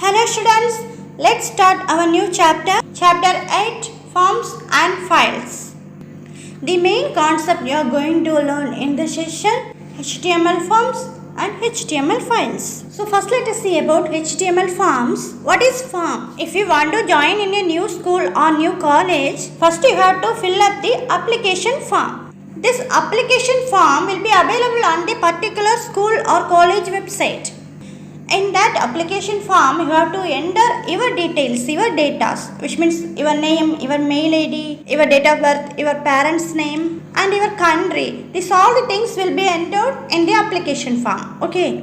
Hello students, let's start our new chapter, chapter 8, Forms and Files. The main concept you are going to learn in this session, HTML forms and HTML files. So first let us see about HTML forms. What is form? If you want to join in a new school or new college, first you have to fill up the application form. This application form will be available on the particular school or college website. In that application form, you have to enter your details, your data, which means your name, your mail ID, your date of birth, your parents' name and your country. These all the things will be entered in the application form. Okay.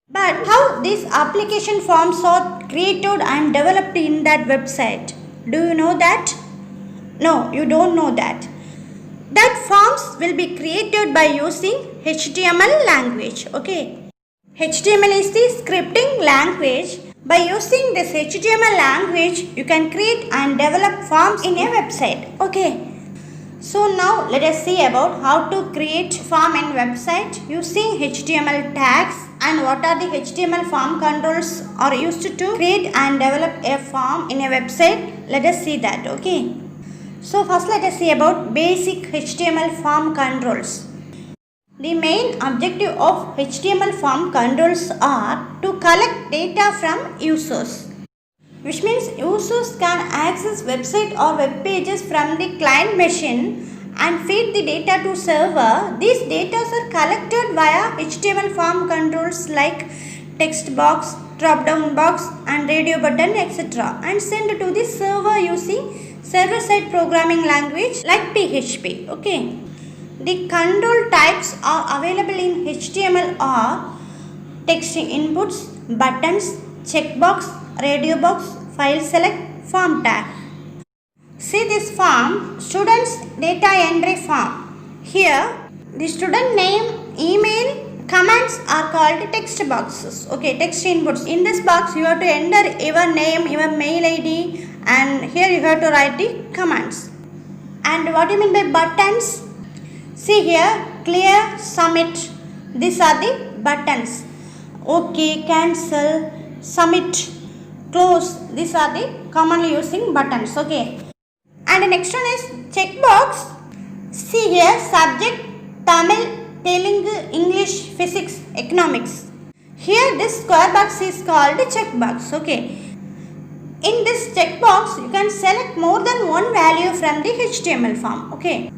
But how these application forms are created and developed in that website? Do you know that? No, you don't know that. That forms will be created by using HTML language. Okay. HTML is the scripting language. By using this HTML language, you can create and develop forms in a website. Okay. So now let us see about how to create form in website using HTML tags and what are the HTML form controls are used to create and develop a form in a website. Let us see that. Okay. So first let us see about basic HTML form controls. The main objective of HTML form controls are to collect data from users, which means users can access website or web pages from the client machine and feed the data to server. These data are collected via HTML form controls like text box, drop down box and radio button etc. and sent to the server using server-side programming language like PHP. Okay. The control types are available in HTML are text inputs, buttons, checkbox, radio box, file select, form tag. See this form, students data entry form. Here the student name, email, commands are called text boxes. Okay, text inputs. In this box you have to enter your name, your mail ID and here you have to write the commands. And what do you mean by buttons? See here, clear, submit. These are the buttons. OK, cancel, submit, close. These are the commonly using buttons. Okay. And the next one is checkbox. See here, subject, Tamil, Telugu, English, physics, economics. Here this square box is called checkbox. Okay. In this checkbox, you can select more than one value from the HTML form. Okay.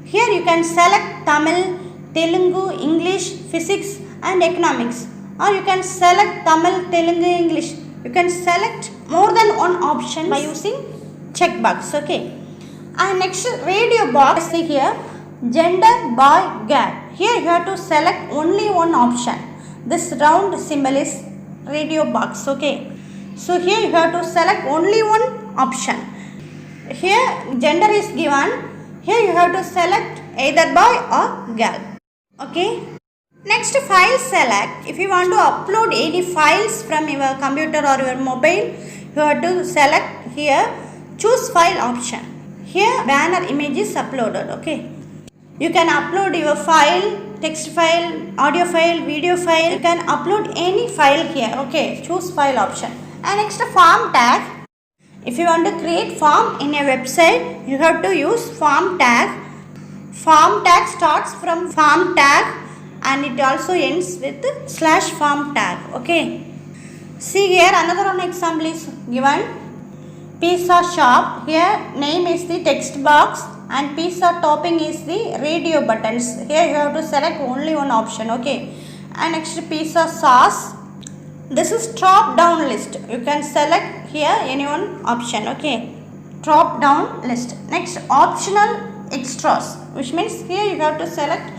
Here you can select Tamil, Telugu, English, physics and economics, or you can select Tamil, Telugu, English. You can select more than one option by using checkbox. Okay. And next radio box. See here, gender, boy, girl. Here you have to select only one option. This round symbol is radio box. Okay. So here you have to select only one option. Here gender is given. Here you have to select either boy or girl. Okay. Next file select. If you want to upload any files from your computer or your mobile, you have to select here choose file option. Here banner image is uploaded. Okay. You can upload your file, text file, audio file, video file. You can upload any file here. Okay. Choose file option. And next form tag. If you want to create form in a website, you have to use form tag. Form tag starts from form tag and it also ends with /form tag. Okay. See here another one example is given. Pizza shop. Here name is the text box and pizza topping is the radio buttons. Here you have to select only one option. Okay. And next pizza sauce. This is drop down list. You can select here any one option. Okay. Drop down list. Next optional extras, which means here you have to select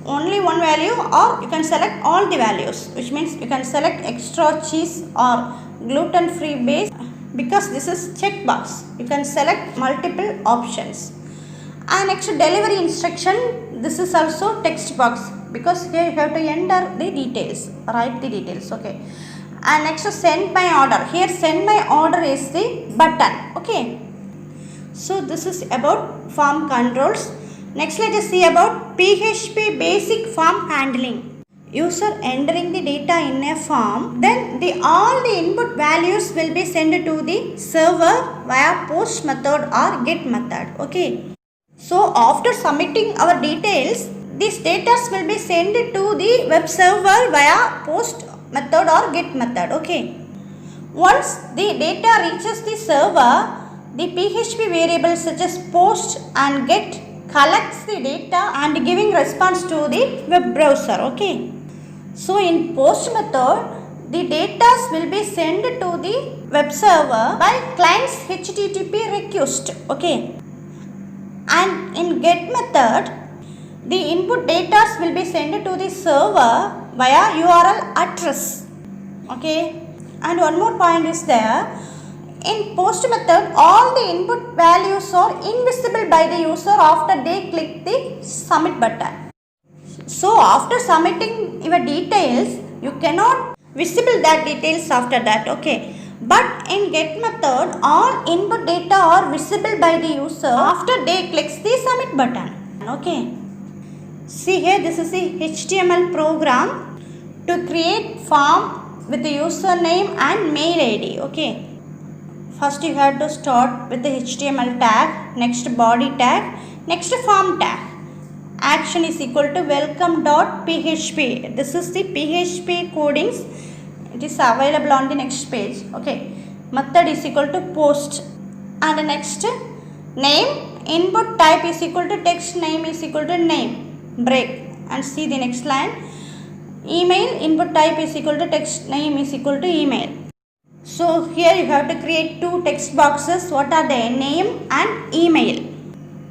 only one value or you can select all the values, which means you can select extra cheese or gluten free base. Because this is checkbox, you can select multiple options. And next delivery instruction. This is also text box because here you have to enter the details, write the details. Okay. And next send my order. Here send my order is the button. Okay. So this is about form controls. Next let us see about PHP basic form handling. user entering the data in a form, then all the input values will be sent to the server via post method or get method. Okay. So after submitting our details, these data will be sent to the web server via post method or get method. Okay. Once the data reaches the server, the PHP variables such as post and get collects the data and giving response to the web browser. Okay. So in post method, the data will be sent to the web server by client's HTTP request. Okay. And in get method, the input data will be sent to the server via URL address. Okay. And one more point is there. In post method, all the input values are invisible by the user after they click the submit button. So after submitting your details, you cannot visible that details after that. Okay. But in get method, all input data are visible by the user after they clicks the submit button. Okay. See here, this is the HTML program to create form with the username and mail ID. Okay. First you have to start with the HTML tag, next body tag, next form tag. Action is equal to welcome.php. This is the PHP codings. It is available on the next page. Okay. Method is equal to post. And the next name, input type is equal to text, name is equal to name. Break. And see the next line. Email, input type is equal to text, name is equal to email. So here you have to create two text boxes. What are they? Name and email.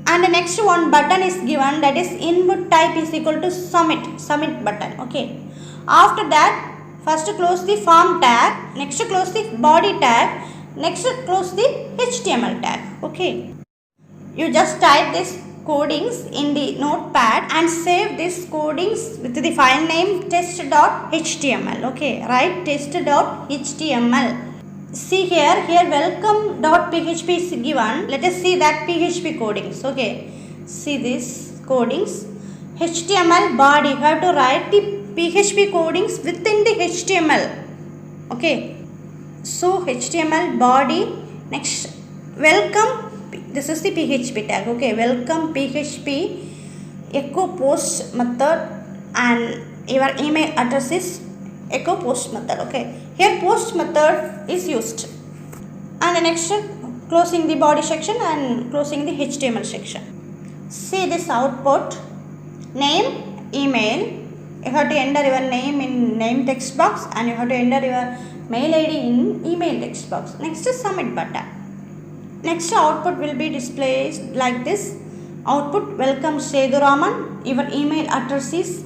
And the next one button is given, that is input type is equal to submit button. Okay. After that, first close the form tag, next close the body tag, next close the HTML tag. Okay. You just type this codings in the notepad and save this codings with the file name test.html. Okay. Write test.html. See here welcome.php is given. Let us see that PHP codings. Okay. See this codings. HTML body. You have to write the PHP codings within the HTML. Okay. So HTML body. Next welcome. This is the PHP tag. Okay. Welcome PHP. Echo post method and your email address is echo post method. Okay. Here post method is used. And the next closing the body section and closing the HTML section. See this output. Name, email. You have to enter your name in name text box and you have to enter your mail ID in email text box. Next is submit button. Next output will be displayed like this. Output welcome Seduraman. Your email address is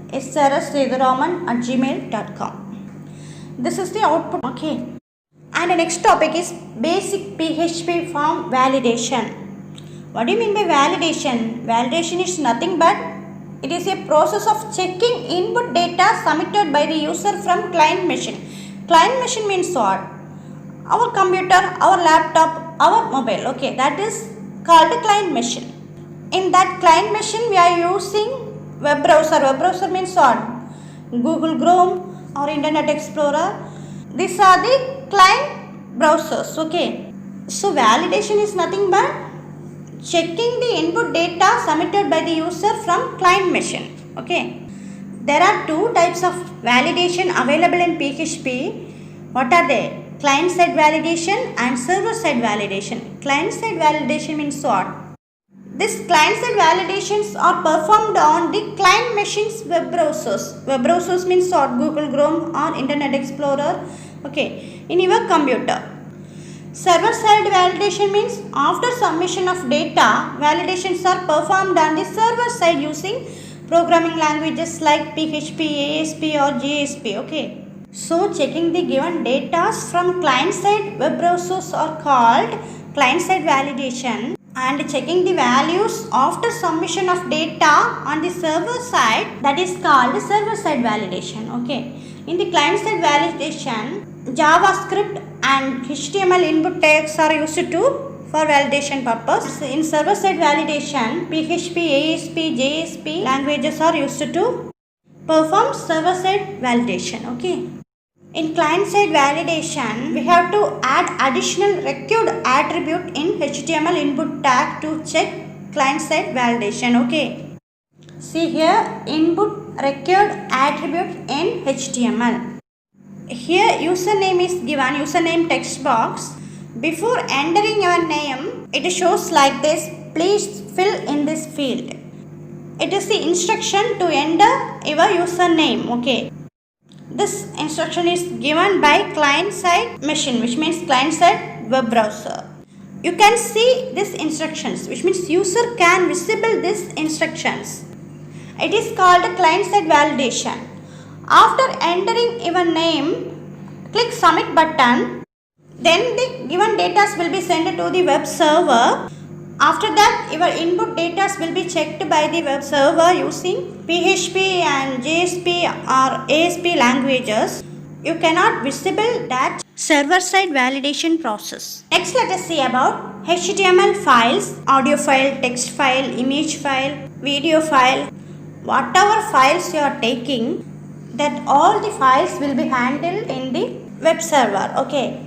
srsseduraman@gmail.com. This is the output. Okay. And the next topic is basic PHP form validation. What do you mean by validation? Validation is nothing but it is a process of checking input data submitted by the user from client machine. Client machine means what? Our computer, our laptop, our mobile. Okay, that is called a client machine. In that client machine, we are using web browser. Web browser means what? Google Chrome or Internet Explorer. These are the client browsers. Okay. So validation is nothing but checking the input data submitted by the user from client machine. Okay. There are two types of validation available in PHP. What are they? Client side validation and server side validation. Client side validation means what? This client side validations are performed on the client machine's web browsers. Web browsers means what? Google Chrome or Internet Explorer. Okay. In your computer. Server side validation means after submission of data, validations are performed on the server side using programming languages like PHP, ASP or JSP. Okay. So checking the given data from client side web browsers are called client side validation, and checking the values after submission of data on the server side, that is called server side validation. Okay. In the client side validation, JavaScript and HTML input tags are used for validation purpose. In server side validation, PHP, ASP, JSP languages are used to performs server-side validation. Okay. In client-side validation, we have to add additional required attribute in HTML input tag to check client-side validation. Okay. See here, input required attribute in HTML. Here username is given, username text box. Before entering your name, it shows like this, please fill in this field. It is the instruction to enter your username. Okay. This instruction is given by client-side machine, which means client-side web browser. You can see these instructions, which means user can visible these instructions. It is called client-side validation. After entering your name, click submit button. Then the given data will be sent to the web server. After that, your input data will be checked by the web server using PHP and JSP or ASP languages. You cannot visible that server-side validation process. Next, let us see about HTML files, audio file, text file, image file, video file. Whatever files you are taking, that all the files will be handled in the web server. Okay.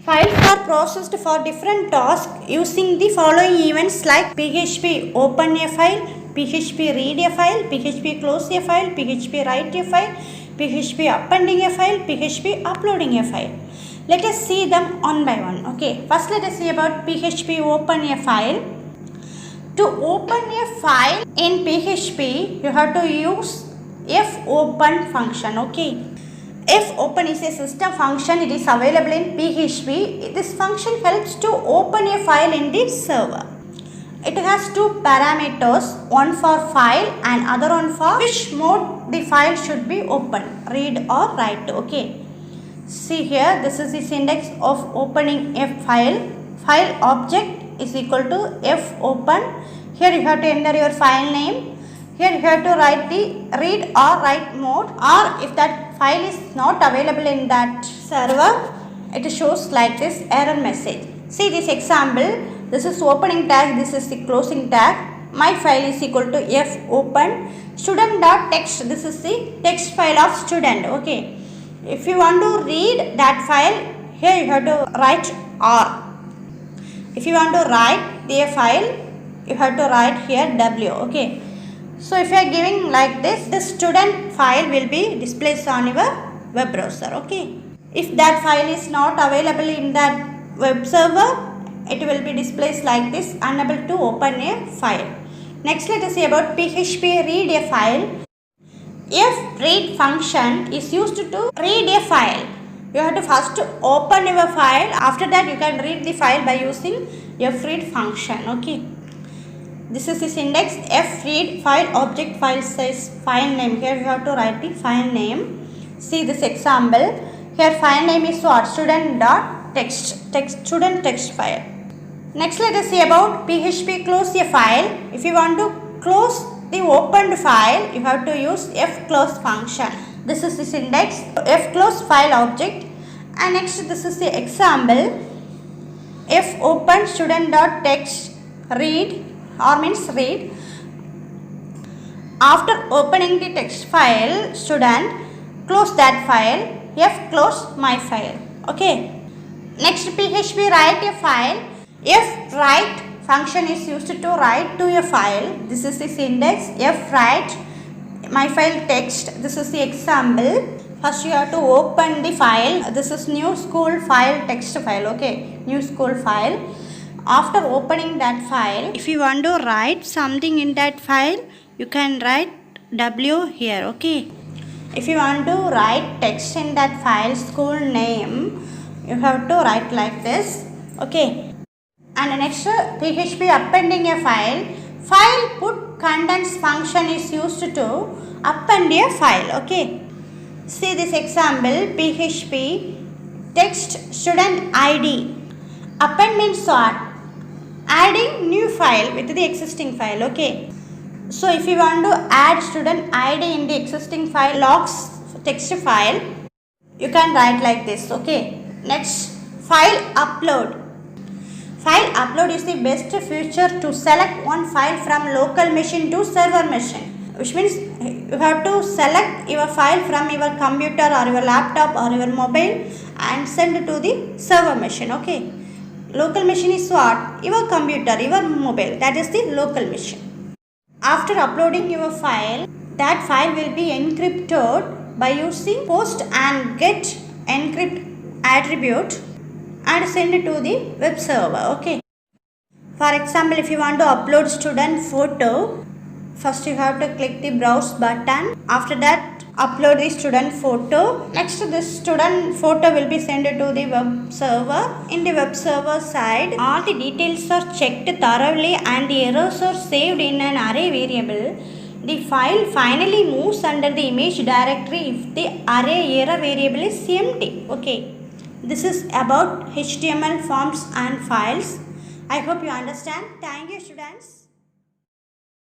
Files are processed for different tasks using the following events like PHP open a file, PHP read a file, PHP close a file, PHP write a file, PHP appending a file, PHP uploading a file. Let us see them one by one. Okay. First let us see about PHP open a file. To open a file in PHP, you have to use fopen function. Okay. Fopen is a system function. It is available in PHP. This function helps to open a file in the server. It has two parameters, one for file and other one for which mode the file should be opened, read or write. Okay. See here, this is the syntax of opening a file. File object is equal to fopen. Here you have to enter your file name. Here you have to write the read or write mode, or if that file is not available in that server, it shows like this error message. See this example, this is opening tag, this is the closing tag. My file is equal to fopen student.txt. This is the text file of student. Okay. If you want to read that file, here you have to write R. If you want to write the file, you have to write here W. Okay. So if you are giving like this, the student file will be displayed on your web browser. Okay. If that file is not available in that web server, it will be displayed like this, unable to open a file. Next, let us see about PHP read a file. Read function is used to read a file. You have to first open your file. After that, you can read the file by using read function. Okay. This is the syntax fread file object file size file name. Here you have to write the file name. See this example. Here file name is what? Student.txt. Student text file. Next let us see about PHP close a file. If you want to close the opened file, you have to use fclose function. This is the syntax fclose file object. And next this is the example. Fopen student.txt read or means read. After opening the text file, student, close that file, fclose my file. Okay. Next PHP write a file. Write function is used to write to a file. This is the syntax write my file text. This is the example. First you have to open the file. This is new school file text file. Okay. New school file. After opening that file, if you want to write something in that file, you can write W here. Okay. If you want to write text in that file, school name, you have to write like this. Okay. And next, PHP appending a file. File put contents function is used to append a file. Okay. See this example, PHP text student ID. Append means what? Adding new file with the existing file. Okay. So if you want to add student ID in the existing file, logs text file, you can write like this. Okay. Next, file upload. File upload is the best feature to select one file from local machine to server machine, which means you have to select your file from your computer or your laptop or your mobile and send it to the server machine. Okay, local machine is what? Your computer, your mobile, that is the local machine. After uploading your file, that file will be encrypted by using post and get encrypt attribute and send it to the web server. Okay, for example, if you want to upload student photo, first you have to click the browse button. After that, upload the student photo. Next, this student photo will be sent to the web server. In the web server side, all the details are checked thoroughly and the errors are saved in an array variable. The file finally moves under the image directory if the array error variable is empty. Okay, this is about HTML forms and files. I hope you understand. Thank you, students.